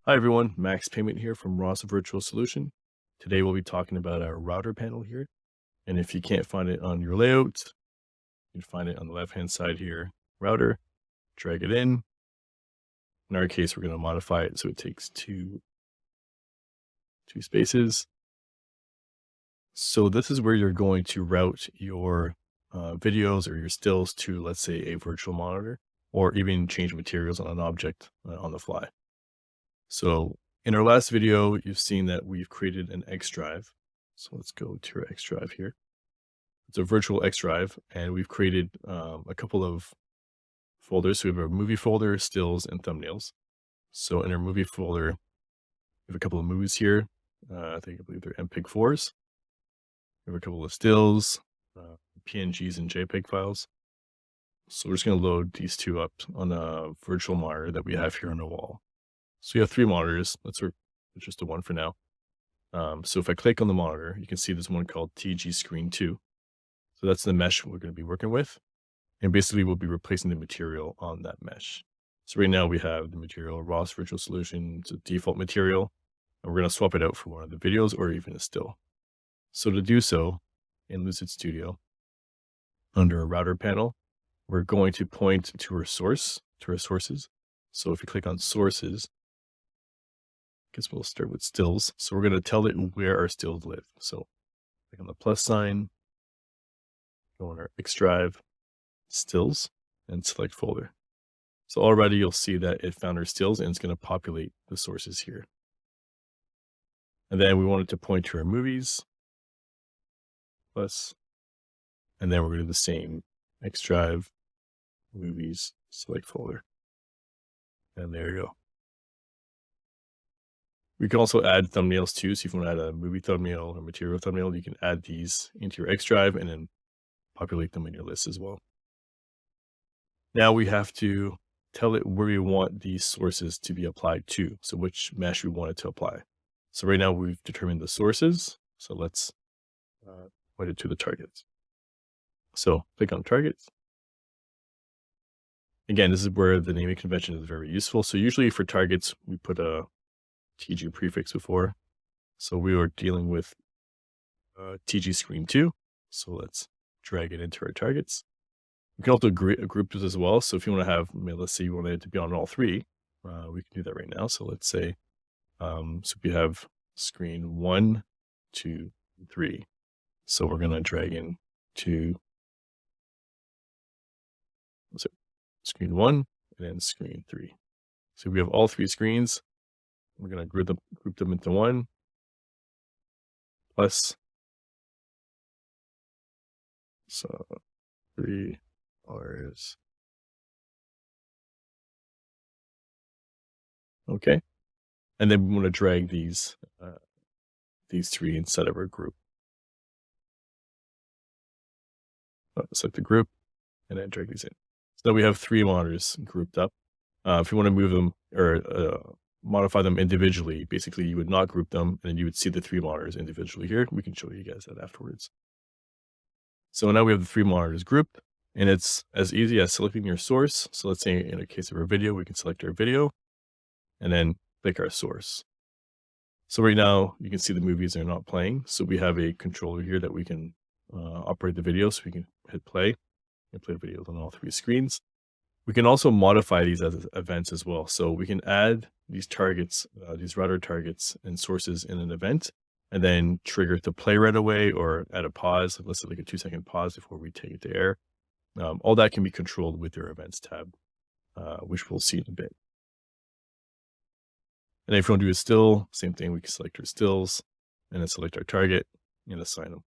Hi everyone, Max Payment here from Ross Virtual Solution. Today we'll be talking about our router panel here. And if you can't find it on your layout, you can find it on the left-hand side here. Router, drag it in. In our case, we're going to modify it so it takes two spaces. So this is where you're going to route your videos or your stills to, let's say, a virtual monitor, or even change materials on an object on the fly. So in our last video, you've seen that we've created an X drive. So let's go to our X drive here. It's a virtual X drive, and we've created a couple of folders. So we have a movie folder, stills, and thumbnails. So in our movie folder, we have a couple of movies here. I believe they're MPEG-4s. We have a couple of stills, PNGs, and JPEG files. So we're just going to load these two up on a virtual monitor that we have here on the wall. So you have three monitors. Let's work with just the one for now. So if I click on the monitor, you can see there's one called TG Screen 2. So that's the mesh we're going to be working with. And basically we'll be replacing the material on that mesh. So right now we have the material Ross Virtual Solution. It's a default material. And we're going to swap it out for one of the videos or even a still. So to do so, in Lucid Studio, under a router panel, we're going to point to our sources. So if you click on sources, I guess we'll start with stills. So we're going to tell it where our stills live. So click on the plus sign, go on our X drive, stills, and select folder. So already you'll see that it found our stills and it's going to populate the sources here. And then we want it to point to our movies, plus, and then we're going to do the same X drive, movies, select folder. And there you go. We can also add thumbnails too. So if you want to add a movie thumbnail or material thumbnail, you can add these into your X drive and then populate them in your list as well. Now we have to tell it where we want these sources to be applied to. So which mesh we want it to apply. So right now we've determined the sources. So let's point it to the targets. So click on targets. Again, this is where the naming convention is very useful. So usually for targets, we put a TG prefix before. So we are dealing with TG Screen 2. So let's drag it into our targets. We can also group this as well. So if you want to have, let's say you want it to be on all three, we can do that right now. So let's say, so we have screen 1, 2, 3. So we're going to drag in to screen 1 and then screen 3. So we have all three screens. We're going to group them into one, plus, so 3 R's. Okay. And then we want to drag these three inside of our group. Select the group and then drag these in. So we have three monitors grouped up. If you want to move them or modify them individually, basically you would not group them and then you would see the three monitors individually here. We can show you guys that afterwards. So now we have the three monitors grouped and it's as easy as selecting your source. So let's say in a case of our video, we can select our video and then click our source. So right now you can see the movies are not playing. So we have a controller here that we can operate the video. So we can hit play and play videos on all three screens. We can also modify these as events as well. So we can add these targets, these router targets and sources in an event, and then trigger it to play right away or add a pause. Let's say like a 2-second pause before we take it to air. All that can be controlled with your events tab, which we'll see in a bit. And if you want to do a still, same thing. We can select our stills and then select our target and assign them.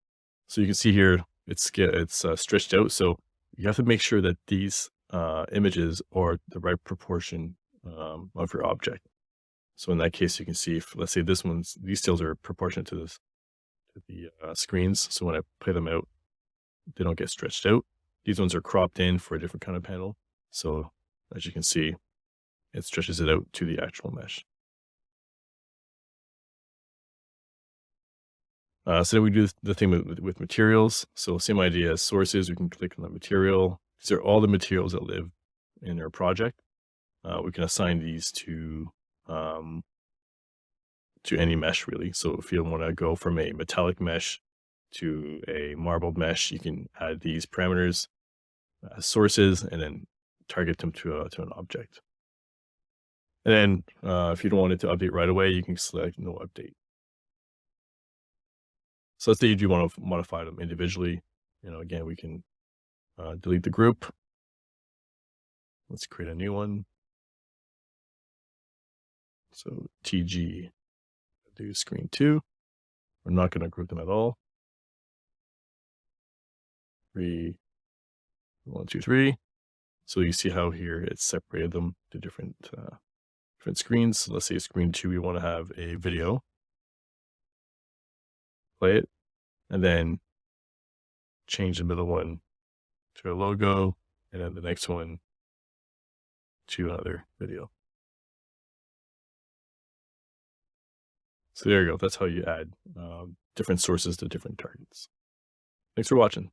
So you can see here, it's stretched out. So you have to make sure that these images are the right proportion of your object. So in that case, you can see if, let's say these stills are proportionate to the screens. So when I play them out, they don't get stretched out. These ones are cropped in for a different kind of panel. So as you can see, it stretches it out to the actual mesh. So then we do the thing with materials. So same idea as sources, we can click on the material. These are all the materials that live in our project. We can assign these to to any mesh really. So if you want to go from a metallic mesh to a marbled mesh, you can add these parameters as sources and then target them to an object. And then if you don't want it to update right away, you can select no update. So let's say you do want to modify them individually. Again, we can delete the group. Let's create a new one. So TG, do screen 2. We're not going to group them at all. 3, 1, 2, 3. So you see how here it's separated them to different screens. So let's say screen 2, we want to have a video. Play it, and then change the middle one to a logo, and then the next one to another video. So there you go. That's how you add different sources to different targets. Thanks for watching.